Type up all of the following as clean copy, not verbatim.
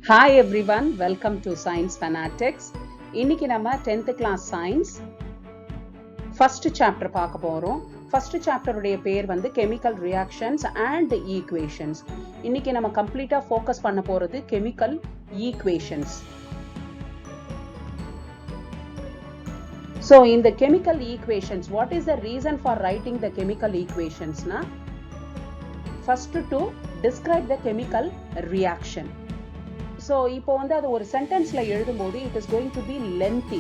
Hi everyone, welcome to Science Fanatics. இன்னைக்கு நம்ம 10th class science first chapter பார்க்க போறோம். first chapter உடைய பேர் வந்து chemical reactions and equations. இன்னைக்கு நம்ம கம்ப்ளீட்டா ஃபோக்கஸ் பண்ண போறது chemical equations. So in the chemical equations, what is the reason for writing the chemical equations na? First to describe the chemical reaction. So இப்போ வந்து அது ஒரு சென்டென்ஸில் எழுதும்போது it is going to be lengthy.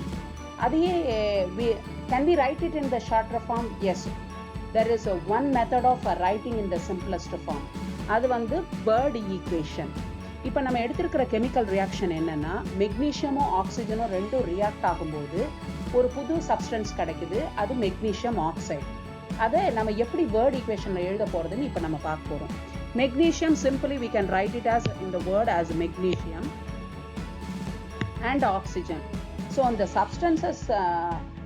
அதையே can we write it in the shorter form? Yes, there is one method of writing in the simplest form. அது வந்து bird equation. இப்போ நம்ம எடுத்திருக்கிற கெமிக்கல் ரியாக்ஷன் என்னென்னா, மெக்னீஷியமும் ஆக்சிஜனும் ரெண்டும் ரியாக்ட் ஆகும்போது ஒரு புது சப்ஸ்டன்ஸ் கிடைக்குது, அது மெக்னீஷியம் ஆக்சைடு. அதை நம்ம எப்படி வேர்ட் ஈக்குவேஷனில் எழுத போகிறதுன்னு இப்போ நம்ம பார்க்க போகிறோம். Magnesium, simply we can write it as in the word as magnesium and oxygen. So on the substances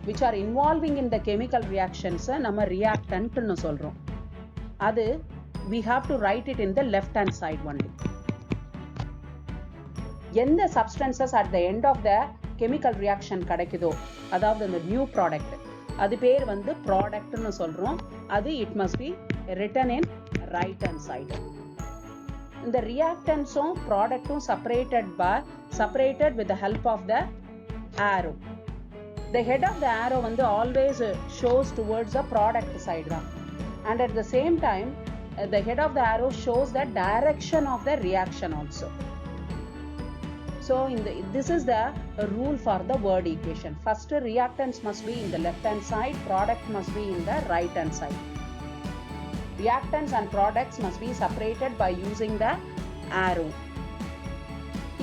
which are involving in the chemical reactions நம்ம reactant னு சொல்றோம். அது we have to write it in the left hand side only. எந்த substances at the end of the chemical reaction கிடைக்குதோ, அதாவது அந்த new product, அது பேர் வந்து product னு சொல்றோம். அது it must be written in right hand side. The reactants or product separated with the help of the arrow. The head of the arrow always shows towards the product side, and at the same time the head of the arrow shows the direction of the reaction also. So this is the rule for the word equation. First, reactants must be in the left hand side, product must be in the right hand side. Reactants and products must be separated by using the arrow.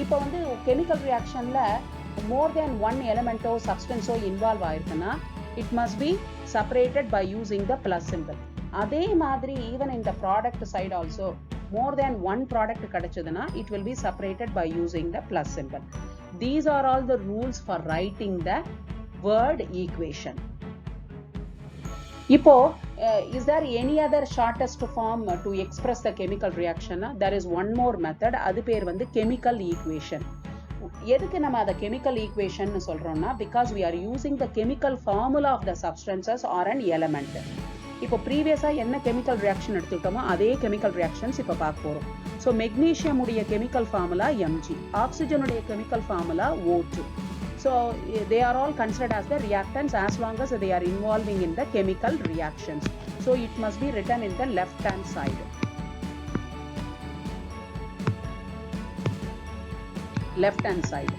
இப்போ வந்து chemical reactionல more than one element or substance involve ஆயிருக்குன்னா it must be separated by using the plus symbol. அதே மாதிரி even in the product side also more than one product கிடைச்சதுன்னா it will be separated by using the plus symbol. These are all the rules for writing the word equation. இப்போ is there any other shortest form to express the chemical reaction? There is one more method, அது பேர் வந்து chemical equation. எதுக்கு நம்ம அதை chemical equation னு சொல்றோம்னா, because we are using the chemical formula of the substances or an element. இப்போ ப்ரீவியஸா என்ன chemical reaction எடுத்துக்கிட்டோமோ அதே chemical reactions இப்போ பார்க்க போறோம். ஸோ மெக்னீஷியம் உடைய chemical formula Mg, ஆக்சிஜன் உடைய chemical formula O2. So they are all considered as the reactants as long as they are involving in the chemical reactions. So it must be written in the left hand side. Left hand side.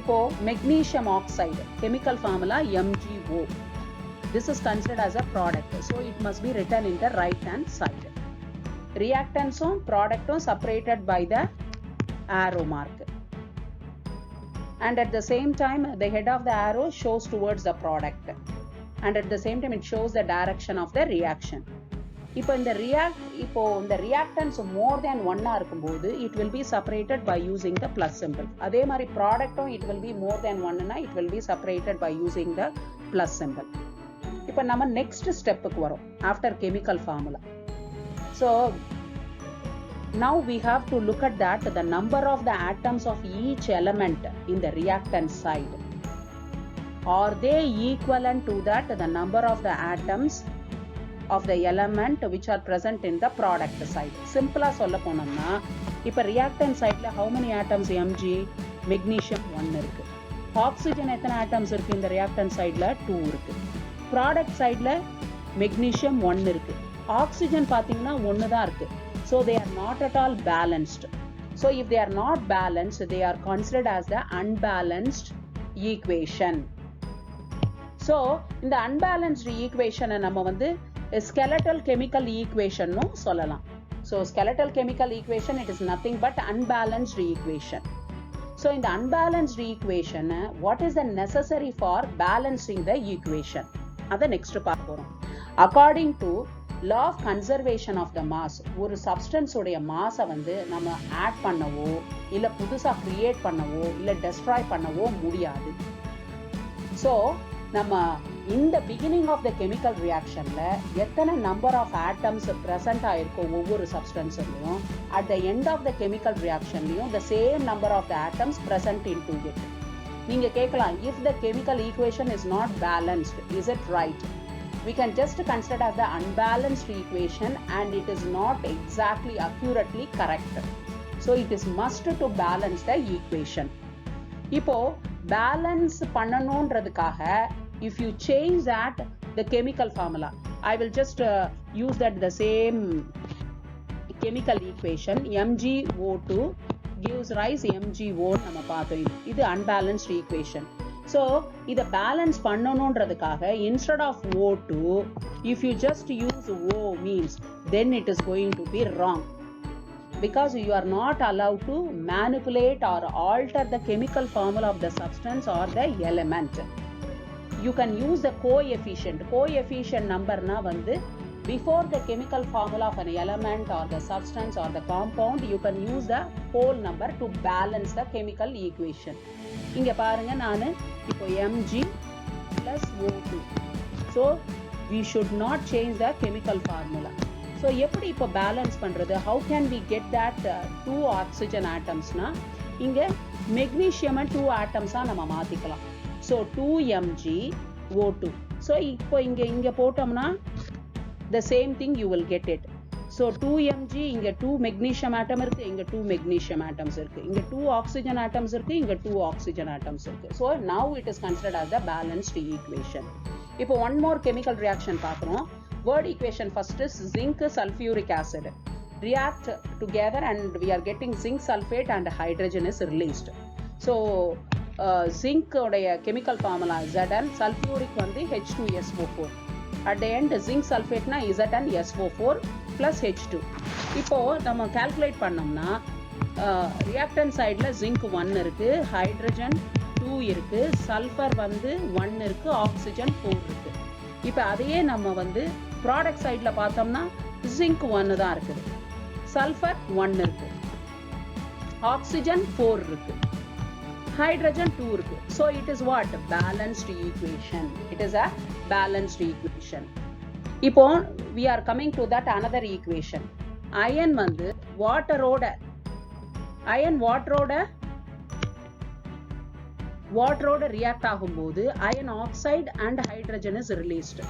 இப்போ magnesium oxide chemical formula MgO. This is considered as a product. So it must be written in the right hand side. Reactants or product separated by the arrow mark. And at the same time the head of the arrow shows towards the product, and at the same time it shows the direction of the reaction. இப்போ இந்த reactants more than one இருக்கும்போது it will be separated by using the plus symbol. அதே மாதிரி ப்ராடக்ட்டும் it will be more than one னா it will be separated by using the plus symbol. இப்போ நம்ம next ஸ்டெப்புக்கு வரோம் after chemical formula. So now we have to look at that the number of the atoms of each element in the reactant side. Are they equivalent to that the number of the atoms of the element which are present in the product side? Simple சொல்ல போனோம்னா, இப்போ reactant sideல how many atoms? Mg, magnesium 1 இருக்கு. Oxygen எத்தனை atoms இருக்கு இந்த reactant sideல? 2 இருக்கு. Product sideல magnesium 1 இருக்கு. Oxygen பாத்தீங்கன்னா 1 தான் இருக்கு. So they are not at all balanced. So if they are not balanced, they are considered as the unbalanced equation. So in the unbalanced equation நம்ம வந்து skeletal chemical equation னு சொல்லலாம். So skeletal chemical equation, it is nothing but unbalanced equation. So in the unbalanced equation, what is the necessary for balancing the equation? அதை next பார்க்க போறோம். According to law of conservation of the mass, ஒரு substance உடைய மாஸை வந்து நம்ம add பண்ணவோ இல்லை புதுசாக கிரியேட் பண்ணவோ இல்லை டெஸ்ட்ராய் பண்ணவோ முடியாது. ஸோ நம்ம in the beginning of the chemical reaction la எத்தனை number of atoms present ஆயிருக்கோ ஒவ்வொரு substanceலயும் at the end of the chemical reactionலயும் the same number of the atoms present into it. நீங்க கேட்கலாம், if the chemical equation is not balanced, is it right? We can just consider the unbalanced equation and it is not exactly accurately correct. So it is must to balance the equation. இப்போ balance பண்ணணும்ன்றதுக்காக if you change that the chemical formula, I will just use that the same chemical equation MgO2 gives rise MgO நம்ம பார்த்தோம். இது unbalanced equation. So இத balance பண்ணணும்ன்றதுக்காக instead of O2 if you just use O means then it is going to be wrong, because you are not allowed to manipulate or alter the chemical formula of the substance or the element. You can use the coefficient number na வந்து before the chemical formula of an element or the substance or the compound, you can use the whole number to balance the chemical equation. இங்க பாருங்க, நான் இப்போ Mg plus O2, so we should not change the chemical formula. So எப்படி இப்போ balance பண்றது? How can we get that two oxygen atoms na இங்க magnesium 2 atoms நம்ம மாத்திக்கலாம். So 2MgO2. So இப்போ இங்க போட்டோம்னா the same thing you will get it. So 2Mg இங்க 2 magnesium atom இருக்கு, இங்க 2 magnesium atoms இருக்கு, இங்க 2 oxygen atoms இருக்கு, இங்க 2 oxygen atoms இருக்கு. So now it is considered as the balanced equation. இப்போ one more chemical reaction பார்க்கிறோம். Word equation first is zinc sulfuric acid react together and we are getting zinc sulfate and hydrogen is released. So zinc உடைய chemical formula Zn, sulfuric வந்து H2SO4. At the end zinc sulfate na ZnSO4 plus H2. இப்போ நம்ம calculate பண்ணோம்னா reactant sideல zinc 1 இருக்கு, hydrogen 2 இருக்கு, sulfur வந்து 1 இருக்கு, oxygen 4 இருக்கு. இப்போ அதையே நம்ம வந்து product sideல பார்த்தோம்னா zinc 1 தான் இருக்குது, sulfur 1 இருக்கு, oxygen 4 இருக்கு, hydrogen 2 இருக்கு. So it is what? Balanced equation. It is a balanced equation. இப்போ we are coming to that another equation. Iron வந்து waterோட react ஆகும்போது iron oxide and hydrogen is released.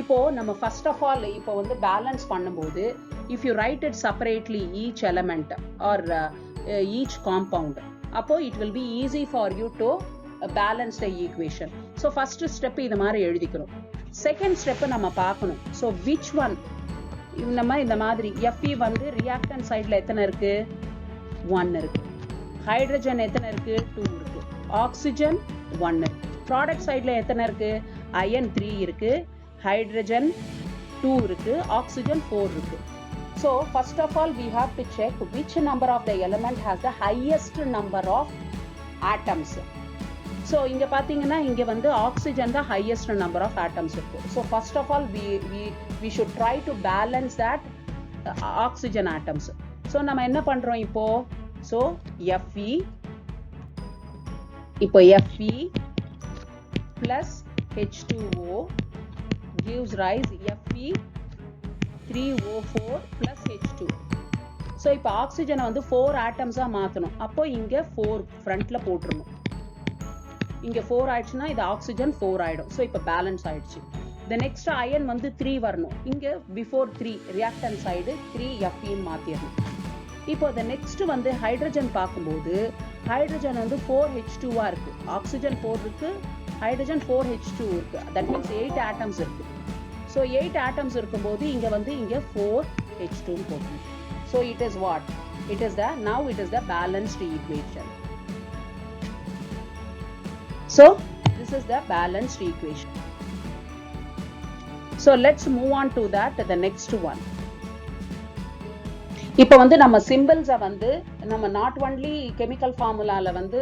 இப்போ நம்ம first of all இப்போ வந்து balance பண்ணும்போது if you write it separately each element or each compound, அப்போ it will be easy for you to balance the equation. So first step இது மாதிரி எழுதிக்கிறோம். Second step நம்ம பார்க்கணும். So which one? நம்ம இந்த மாதிரி Fe வந்து reactant sideல எத்தனை இருக்கு? 1 இருக்கு. Hydrogen எத்தனை இருக்கு? 2 இருக்கு. Oxygen 1 இருக்கு. Product sideல எத்தனை இருக்கு? Iron 3 இருக்கு, hydrogen 2 இருக்கு, oxygen 4 இருக்கு. So first of all we have to check which number of the element has the highest number of atoms. So இங்க பாத்தீங்கன்னா இங்க வந்து oxygen the highest number of atoms இருக்கு. So first of all we should try to balance that oxygen atoms. So நம்ம என்ன பண்றோம் இப்போ? So Fe plus H2O gives rise Fe3O4 plus H2. So இப்போ ஆக்சிஜனை வந்து 4 ஆட்டம்ஸா மாத்தணும். அப்போ இங்க 4 ஃப்ரண்ட்ல போட்டுறணும். இங்க 4 ஆயிடுச்சுன்னா இது ஆக்சிஜன் 4 ஆயிடும். So இப்போ பேலன்ஸ் ஆயிடுச்சு. The next iron வந்து 3 வரணும். இங்க before 3 reactant side 3Fe மாத்திரணும். இப்போ the next வந்து ஹைட்ரஜன் பார்க்கும்போது ஹைட்ரஜன் வந்து 4H2 ஆ இருக்கு, ஆக்சிஜன் 4 இருக்கு, ஹைட்ரஜன் 4H2 இருக்கு. That means 8 atoms இருக்கு. So 8 atoms இருக்கும்போது இங்க வந்து இங்க 4H2 போடணும். So it is what? Now it is the balanced equation. So this is the balanced equation. So let's move on to that, the next one. இப்போ வந்து நம்ம symbols வந்து நம்ம not only chemical formulaல வந்து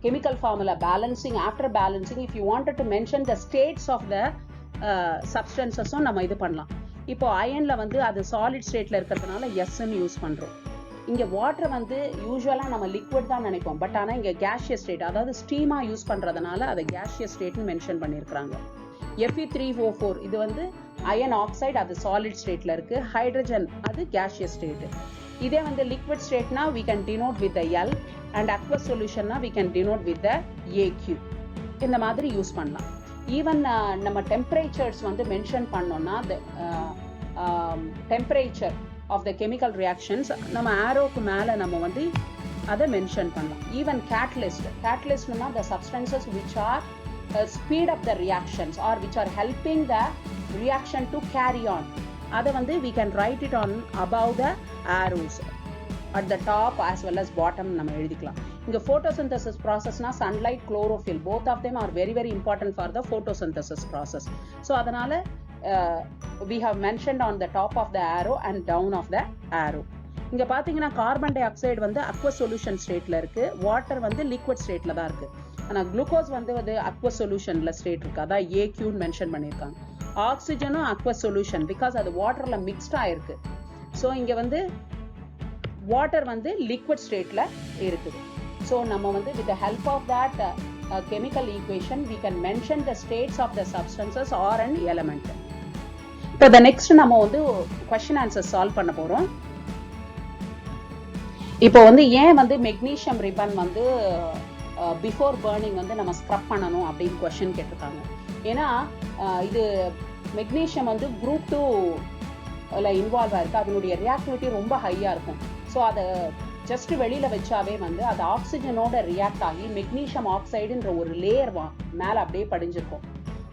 chemical formula balancing, after balancing if you wanted to mention the states of the substances நம்ம இது பண்ணலாம். இப்போ ironல வந்து அது solid stateல இருக்கிறதுனால S ன்னு யூஸ் பண்றோம். இங்க வாட்டர் வந்து யூஸ்வலா நம்ம லிக்விட் தான் நினைப்போம், பட் ஆனா இங்க கேஷியஸ் ஸ்டேட், அதாவது ஸ்டீமா யூஸ் பண்றதுனால அதை கேஷியஸ் ஸ்டேட்னு மென்ஷன் பண்ணியிருக்காங்க. Fe3O4 இது வந்து அயன் ஆக்சைடு, அது சாலிட் ஸ்டேட்ல இருக்கு. ஹைட்ரஜன் அது கேஷியஸ் ஸ்டேட். இதே வந்து லிக்விட் ஸ்டேட்னா we can denote with the L, and aqueous solutionனா we can denote with the AQ. இந்த மாதிரி யூஸ் பண்ணலாம். ஈவன் நம்ம டெம்பரேச்சர்ஸ் வந்து மென்ஷன் பண்ணோம்னா temperature of the chemical reactions நம்ம ஆரோக்கு மேலே நம்ம வந்து அதை மென்ஷன் பண்ணலாம். ஈவன் கேட்டலிஸ்ட்னா the substances which are speed up the reactions or which are helping the reaction to carry on. அதை வந்து we can write it on above the arrows at the top as well as bottom நம்ம எழுதிக்கலாம். இங்க photosynthesis processனா sunlight, chlorophyll, both of them are very very important for the photosynthesis process. So அதனால we have mentioned on the top of the arrow and down of the arrow. இங்க பாத்தீங்கன்னா carbon di oxide வந்து aqueous solution ஸ்டேட்ல இருக்கு, water வந்து liquid ஸ்டேட்ல தான் இருக்கு. ஆனா குளுக்கோஸ் வந்து aqueous solutionல ஸ்டேட் இருக்கு, அதான் AQ மென்ஷன் பண்ணிருக்காங்க. ஆக்சிஜனும் aqueous solution பிகாஸ் அது வாட்டர்ல மிக்ஸ்ட் ஆயிருக்கு. ஸோ இங்க வந்து வாட்டர் வந்து லிக்விட் ஸ்டேட்ல இருக்குது. ஸோ நம்ம வந்து with the help of that chemical equation we can mention the states of the substances or an element. இப்போ the next நம்ம வந்து question answer சால்வ் பண்ண போறோம். இப்போ வந்து ஏன் வந்து மெக்னீசியம் ரிப்பன் வந்து பிஃபோர் பர்னிங் வந்து நம்ம ஸ்க்ரப் பண்ணணும் அப்படின்னு கொஸ்டின் கேட்டிருக்காங்க. ஏன்னா இது மெக்னீசியம் வந்து குரூப் 2ல இன்வால்வ் ஆயிருக்கு, அதனுடைய ரியாக்டிவிட்டி ரொம்ப ஹையாக இருக்கும். ஸோ அதை ஜஸ்ட் வெளியில் வச்சாவே வந்து அது ஆக்சிஜனோட ரியாக்ட் ஆகி மெக்னீசியம் ஆக்சைடுன்ற ஒரு லேயர் மேலே அப்படியே படிஞ்சிருக்கும்.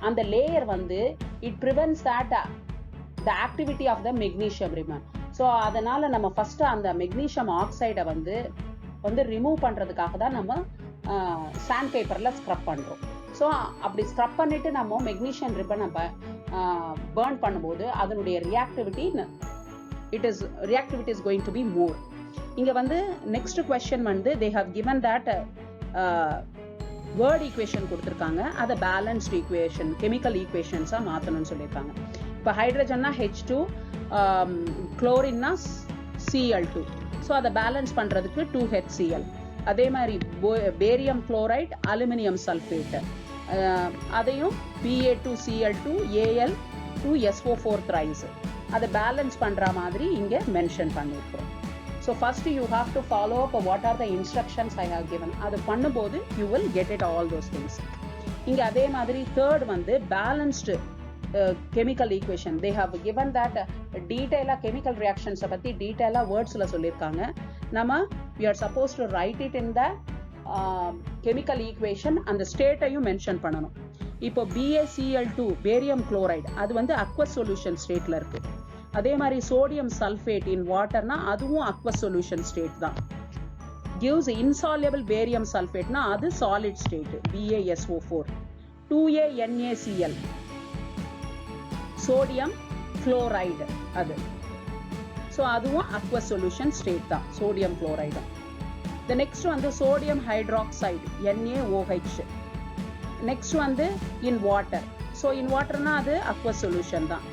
அந்த லேயர் வந்து it prevents that the activity of the magnesium ribbon. So அதனால நம்ம ஃபர்ஸ்ட் அந்த மெக்னீசியம் ஆக்சைடை வந்து ரிமூவ் பண்ணுறதுக்காக தான் நம்ம சாண்ட் பேப்பரில் ஸ்க்ரப் பண்ணுறோம். ஸோ அப்படி ஸ்க்ரப் பண்ணிட்டு நம்ம மெக்னீசியம் ரிப்பனை பர்ன் பண்ணும்போது அதனுடைய reactivity is going to be more. இங்கே வந்து நெக்ஸ்ட் கொஸ்டின் வந்து they have given that word equation கொடுத்துருக்காங்க, அதை பேலன்ஸ்ட் ஈக்குவேஷன் கெமிக்கல் ஈக்குவேஷன்ஸாக மாற்றணும்னு சொல்லியிருக்காங்க. இப்போ ஹைட்ரஜன்னா H2, குளோரின்னா Cl2. ஸோ அதை பேலன்ஸ் பண்ணுறதுக்கு 2HCl. அதே மாதிரி பேரியம் குளோரைட், அலுமினியம் சல்ஃபேட், அதையும் Ba2Cl2, Al2SO4 thrice. அதை பேலன்ஸ் பண்ணுற மாதிரி இங்கே மென்ஷன் பண்ணியிருக்கிறோம். So first you have to follow up what are the instructions I have given. அது பண்ணும்போது you will get it all those things. இங்கே அதே மாதிரி தேர்ட் வந்து balanced chemical equation. They have given that detail chemical reactions பத்தி டீடைலா வேர்ட்ஸ்ல சொல்லிருக்காங்க. நம்ம we are supposed to write it in the chemical equation, அந்த ஸ்டேட்டையும் மென்ஷன் பண்ணணும். இப்போ BaCl2 பேரியம் குளோரைடு அது வந்து aqueous solution ஸ்டேட்ல இருக்கு. அதே மாதிரி சோடியம் சல்ஃபேட் இன் வாட்டர்னா அதுவும் aqueous solution ஸ்டேட் தான். gives insoluble barium sulfateனா அது solid state BaSO4. 2ANaCl sodium chloride அது. ஸோ அதுவும் aqueous solution ஸ்டேட் தான், சோடியம் குளோரைடு. த நெக்ஸ்ட் வந்து சோடியம் ஹைட்ராக்சைடு NaOH. நெக்ஸ்ட் வந்து இன் வாட்டர். ஸோ இன் வாட்டர்னா அது aqueous solution தான்.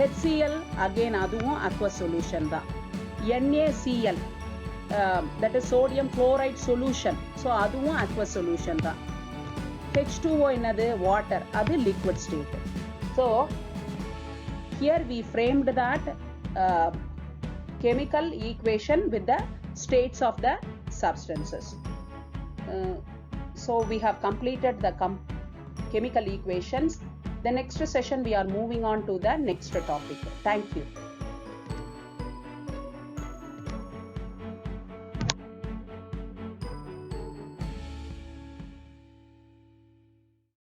HCl அகெயின் அதுவும் aqueous solution தான். NaCl that is sodium chloride solution. So அதுவும் aqueous solution தான். H2O என்னது வாட்டர், அது liquid state. So here we framed that chemical equation with the states of the substances. So we have completed the chemical equations. The next session we are moving on to the next topic. Thank you.